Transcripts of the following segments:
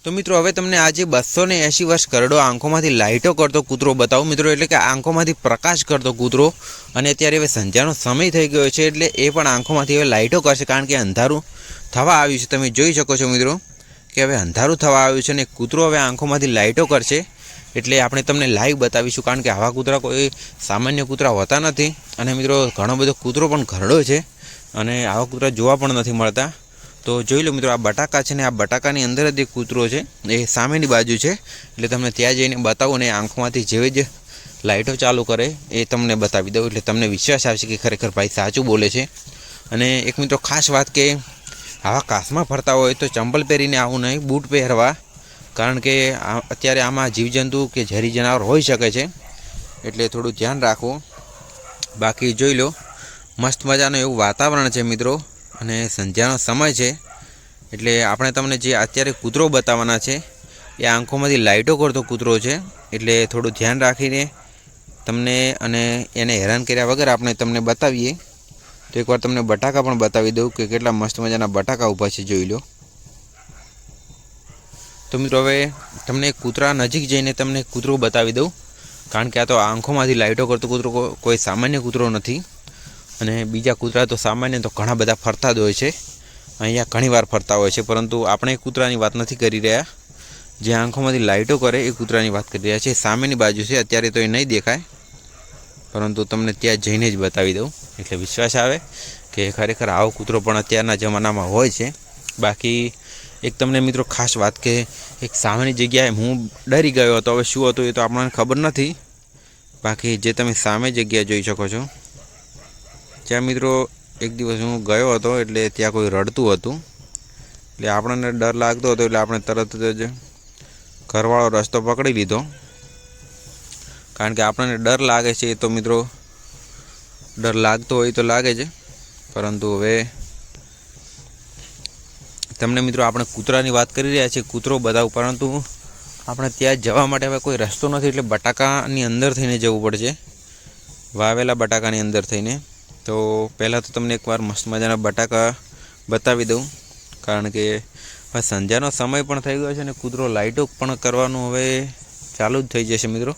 तो मित्रों हवे तमने आज 280 वर्ष करड़ो आंखोमांथी लाइटो करतो कूतरो बतावो मित्रों, एटले के आंखोमांथी प्रकाश करतो कूतरो। अने अत्यारे हवे संध्यानो समय थई गयो छे एटले ए पण आंखोमांथी हवे लाइटो करशे, कारण के अंधारुं थवा आव्युं छे। तमे जोई शको छो मित्रों के हवे अंधारुं थवा आव्युं छे अने कूतरो हवे आंखोमांथी लाइटो करशे। एटले आपणे तमने लाइव बतावीशुं, कारण के आवा कूतरा कोई सामान्य कूतरा होता नथी। अने मित्रों घणो बधो कूतरो पण घरड़ो छे अने आवा कूतरा जोवा पण नथी मळता। तो जोई लो मित्रों, आ बटाका छे ने आ बटाकानी अंदर ज एक कूतरो छे, ए सामेनी बाजू छे। एटले तमने त्यां जईने बतावुं ने आंखोमांथी जेवी ज लाइटो चालू करे ए तमने बतावी दઉં, એટલે તમને विश्वास आवशे कि खरेखर भाई साचुं बोले छे। अने एक मित्रों खास वात के आवा कासमां फरता होय तो चंपल पहेरीने आवुं नहीं, बूट पहेरवा, कारण के अत्यारे आमां जीवजंतु के झेरी जनावर होई शके छे, एटले थोडुं ध्यान राखो। बाकी जोई लो मस्त मजानुं एवुं वातावरण छे मित्रों, अने संध्यानो समय छे एटले आपणे तमने जे अत्यारे कूतरो बताववाना छे ए आंखोमांथी लाइटो करतो कूतरो छे। एटले थोडुं ध्यान राखीने तमने अने एने हैरान कर्या वगर आपणे तमने बतावीए। तो एकवार तमने बटाका पण बतावी दઉં के केटला मस्त मजाना बटाका ऊभा छे, जोई लो। तो मित्रों हवे तमने कूतरा नजीक जईने तमने कूतरो बतावी दઉં, कारण के आ तो आंखोमांथी लाइटो करतो कूतरो कोई सामान्य कूतरो नथी। अने बीजा कूतरा तो सामान्य तो घणा बधा फरता ज होय छे, अहींया घणीवार फरता होय छे, परंतु आपणे कूतरानी वात नथी करी रह्या। जे आंखोमांथी लाइटो करे ए कूतरानी वात करी रह्या छे। सामेनी बाजू छे, अत्यारे तो ए नहीं देखाय, परंतु तमने त्यां जईने ज बतावी दઉં एटले विश्वास आवे के खरेखर आवो कूतरो पण अत्यारना जमानामां होय छे। बाकी एक तमने मित्रों खास वात के एक सामेनी जग्याए हूँ डरी गयो हतो, हवे शुं हतुं ए तो आपणे खबर नथी। बाकी जे तमे सामे जग्याए जोई शको छो, ज्यां मित्रों एक दिवस हूँ गयो हतो एटले त्यां कोई रड़तुं हतुं, एटले आपणे डर लागतो हतो एटले आपणे तरत ज घरवाळो रस्तो पकड़ी लीधो, कारण के आपणे डर लागे छे तो मित्रों डर लागतो होय तो लागे ज, परंतु हवे तमने मित्रों आपणे कूतरानी वात करी रह्या छीए, कूतरो बतावुं, परंतु आपणे त्यां जवा माटे हवे कोई रस्तो नथी, एटले बटाकानी अंदर थईने जवुं पड़शे, वावेला बटाकानी अंदर थईने। तो पहला तो तमने एक बार मस्त मजाना बटाका बतावी दઉં, कारण के संध्यानो समय पण थई गयो छे ने कूतरो लाइटो पण करवानुं हवे चालू ज थई जशे मित्रों।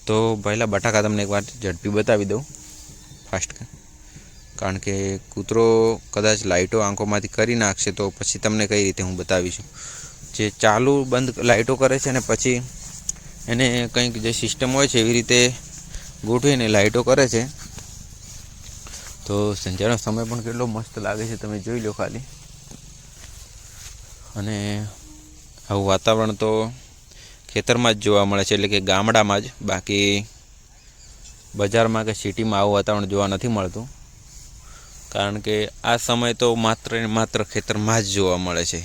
तो पहला बटाका तमने एक बार झड़पी बतावी दઉં फास्ट, कारण के कूतरो कदाच लाइटो आंखोमांथी करी नाखशे तो पछी तमने कई रीते हूँ बतावीशुं। जे चालू बंद लाइटो करे छे ने पछी एने कंईक जे सिस्टम होय छे एवी रीते गोठवीने लाइटो करे छे। तो संध्यानो समय पण केटलो मस्त लागे छे, तमे जोई लो खाली। अने आवुं वातावरण तो खेतरमां ज जोवा मळे छे, एटले के गामडामां ज, बाकी बजारमां के सिटीमां आवुं वातावरण जोवा नथी मळतुं, कारण के आ समय तो मात्र ने मात्र खेतरमां ज जोवा मळे छे।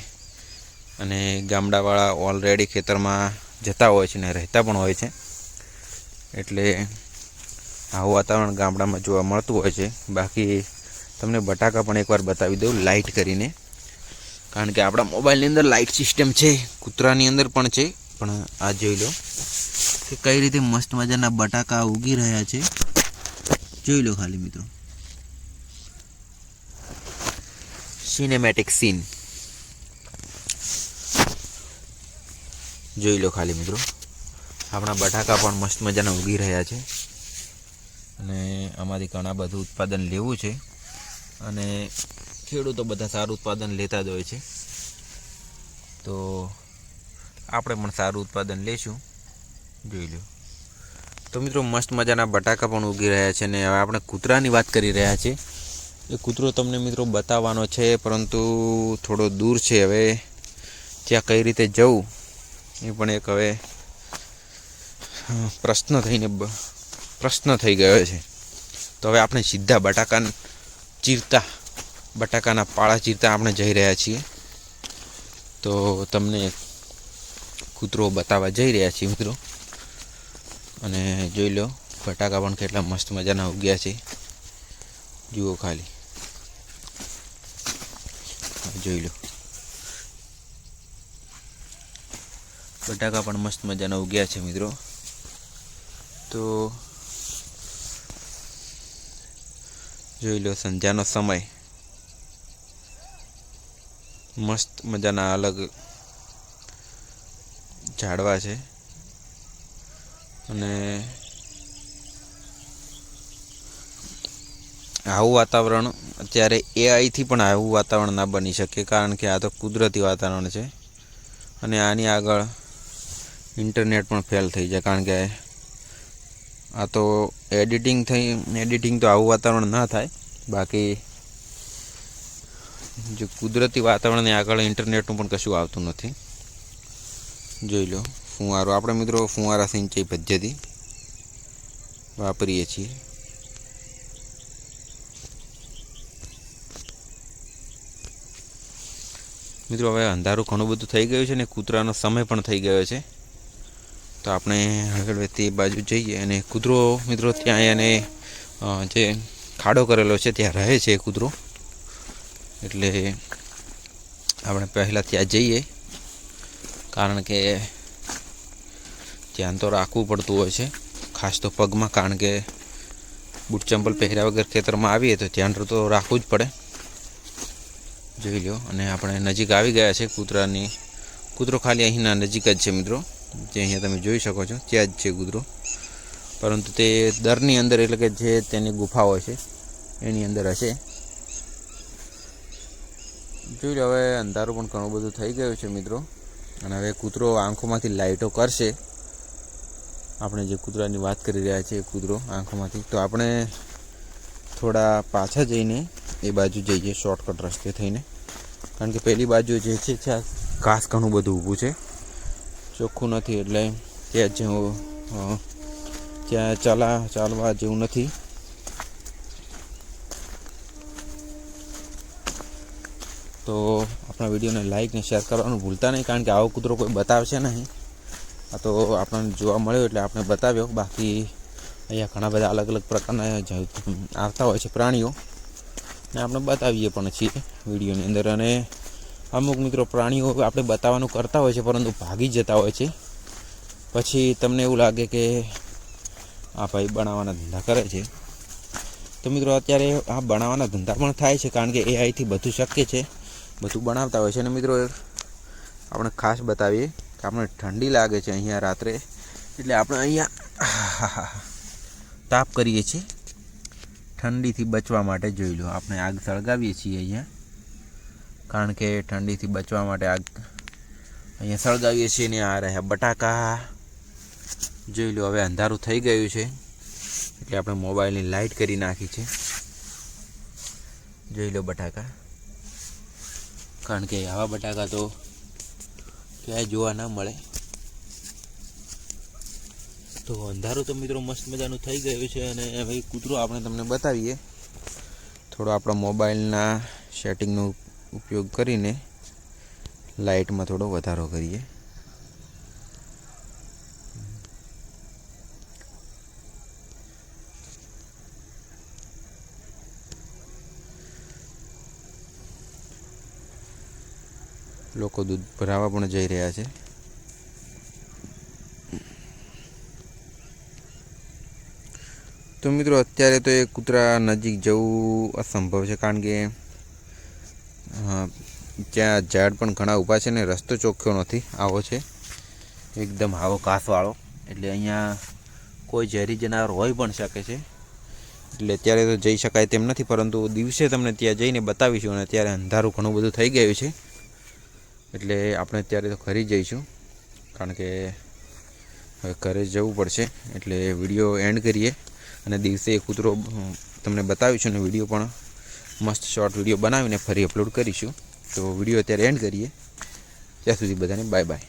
अने गामडावाळा ऑलरेडी खेतरमां जता होय छे ने રહેતા पण होय छे, एटले आवुं वातावरण गामडामां जोवा मळतुं होय छे। बाकी तमने बटाका पण एकवार बतावी दઉં लाइट करीने, कारण के आपणा मोबाइलनी अंदर लाइट सिस्टम छे, कूतरानी अंदर पण छे, पण आ जोई लो के कई रीते मस्त मजाना बटाका उगी रह्या छे। जोई लो खाली मित्रों, सिनेमेटिक सीन जोई लो खाली मित्रों। आपणा बटाका पण मस्त मजाना उगी रह्या छे, अने आमांथी घणा बधुं उत्पादन लेवुं छे, अने खेडूतो बधा सारुं उत्पादन लेता ज होय छे। तो आपणे पण सारुं उत्पादन लेशुं, जोई लो। तो मित्रों मस्त मजाना बटाका पण उगी रह्या छे, ने हवे आपणे कूतरानी वात करी रह्या छे। ए कूतरो तमने मित्रों बताववानो छे, परंतु थोड़ो दूर छे, हवे त्यां कई रीते जवुं ए पण एक हवे प्रश्न थई गयो छे। तो हवे आपणे सीधा बटाकाने चीरता, बटाकाना पाळा चीरता आपणे जई रह्या छीए। तो तमने कूतरो बताववा जई रह्या छीए मित्रों, अने जोई लो बटाका पण केटला मस्त मजाना उग्या छे, जुओ खाली, जोई लो बटाका पण मस्त मजाना उग्या छे मित्रों। तो जोई लो संध्यानो समय मस्त मजाना अलग ઝાડવા છે અને આવું વાતાવરણ અત્યારે એઆઈથી પણ આવું વાતાવરણ ના બની શકે, કારણ કે આ તો કુદરતી વાતાવરણ છે અને આની આગળ ઇન્ટરનેટ પણ ફેલ થઈ જાય, કારણ કે આ તો એડિટિંગ તો આવું વાતાવરણ ના થાય. બાકી જો કુદરતી વાતાવરણની આગળ ઇન્ટરનેટનું પણ કશું આવતું નથી. જોઈ લો ફુવારો, આપણે મિત્રો ફુવારા સિંચાઈ પદ્ધતિ વાપરીએ છીએ. મિત્રો હવે અંધારું ઘણું બધું થઈ ગયું છે ને કૂતરાનો સમય પણ થઈ ગયો છે, તો આપણે આગળ તે બાજુ જઈએ. અને કૂતરો મિત્રો ત્યાં એને જે ખાડો કરેલો છે ત્યાં રહે છે કૂતરો, એટલે આપણે પહેલાં ત્યાં જઈએ, કારણ કે ધ્યાન તો રાખવું પડતું હોય છે, ખાસ તો પગમાં, કારણ કે બૂટ ચંપલ પહેર્યા વગર ખેતરમાં આવીએ તો ધ્યાન તો રાખવું જ પડે. જોઈ લો, અને આપણે નજીક આવી ગયા છે કૂતરાની. કૂતરો ખાલી અહીંના નજીક જ છે મિત્રો, જે અહીંયા તમે જોઈ શકો છો ત્યાં જ છે કૂતરો, પરંતુ તે દરની અંદર, એટલે કે જે તેની ગુફા હોય છે એની અંદર હશે. જોઈ લો, હવે અંધારું પણ ઘણું બધું થઈ ગયું છે મિત્રો, અને હવે કૂતરો આંખોમાંથી લાઇટો કરશે. આપણે જે કૂતરાની વાત કરી રહ્યા છીએ એ કૂતરો આંખોમાંથી, તો આપણે થોડા પાછા જઈને એ બાજુ જઈએ શોર્ટકટ રસ્તે થઈને, કારણ કે પહેલી બાજુ જે છે ત્યાં ઘાસ ઘણું બધું ઊભું છે, ચોખ્ખું નથી, એટલે ત્યાં ચાલવા જેવું નથી. તો આપણા વિડીયોને લાઈક ને શેર કરવાનું ભૂલતા નહીં, કારણ કે આવો કૂતરો કોઈ બતાવશે નહીં. આ તો આપણને જોવા મળ્યો એટલે આપણે બતાવ્યો. બાકી અહીંયા ઘણા બધા અલગ અલગ પ્રકારના આવતા હોય છે પ્રાણીઓ, ને આપણે બતાવીએ પણ છીએ વિડીયોની અંદર. અને અમુક મિત્રો પ્રાણીઓ આપણે બતાવવાનું કરતા હોય છે પરંતુ ભાગી જતા હોય છે. પછી તમને એવું લાગે કે આ ભાઈ બનાવવાના ધંધા કરે છે. તો મિત્રો અત્યારે આ બનાવવાના ધંધા પણ થાય છે, કારણ કે એઆઈથી બધું શક્ય છે, બધું બનાવતા હોય છે. અને મિત્રો આપણે ખાસ બતાવીએ કે આપણે ઠંડી લાગે છે અહીંયા રાત્રે, એટલે આપણે અહીંયા તાપ કરીએ છીએ ઠંડીથી બચવા માટે. જોઈ લો, આપણે આગ સળગાવીએ છીએ અહીંયા, કારણ કે ઠંડીથી બચવા માટે આગ અહીંયા સળગાવીએ છીએ. ને આ રહ્યા બટાકા. જોઈ લો, હવે અંધારું થઈ ગયું છે એટલે આપણે મોબાઈલની લાઇટ કરી નાખી છે. જોઈ લો બટાકા, કારણ કે આવા બટાકા તો ક્યાંય જોવા ના મળે. તો અંધારું તો મિત્રો મસ્ત મજાનું થઈ ગયું છે. અને હવે કૂતરો આપણે તમને બતાવીએ, થોડો આપણા મોબાઈલના સેટિંગનો ઉપયોગ કરીને લાઇટમાં થોડો વધારો કરીએ. લોકો દૂધ ભરાવા પણ જઈ રહ્યા છે. તો મિત્રો અત્યારે તો એ કૂતરા નજીક જવું અસંભવ છે, કારણ કે ત્યાં ઝાડ પણ ઘણા ઊભા છે ને રસ્તો ચોખ્ખો નથી, આવો છે એકદમ આવો ઘાસવાળો, એટલે અહીંયા કોઈ ઝેરી જનાવર હોઈ પણ શકે છે. એટલે અત્યારે તો જઈ શકાય તેમ નથી, પરંતુ દિવસે તમને ત્યાં જઈને બતાવીશું. અને અત્યારે અંધારું ઘણું બધું થઈ ગયું છે, એટલે આપણે અત્યારે તો ઘરે જઈશું, કારણ કે હવે ઘરે જવું પડશે. એટલે વિડીયો એન્ડ કરીએ, અને દિવસે કૂતરો તમને બતાવીશું, અને વિડીયો પણ મસ્ત શોર્ટ વિડીયો બનાવીને ફરી અપલોડ કરીશું. તો વિડીયો અત્યારે એન્ડ કરીએ. ત્યાં સુધી બધાને બાય બાય.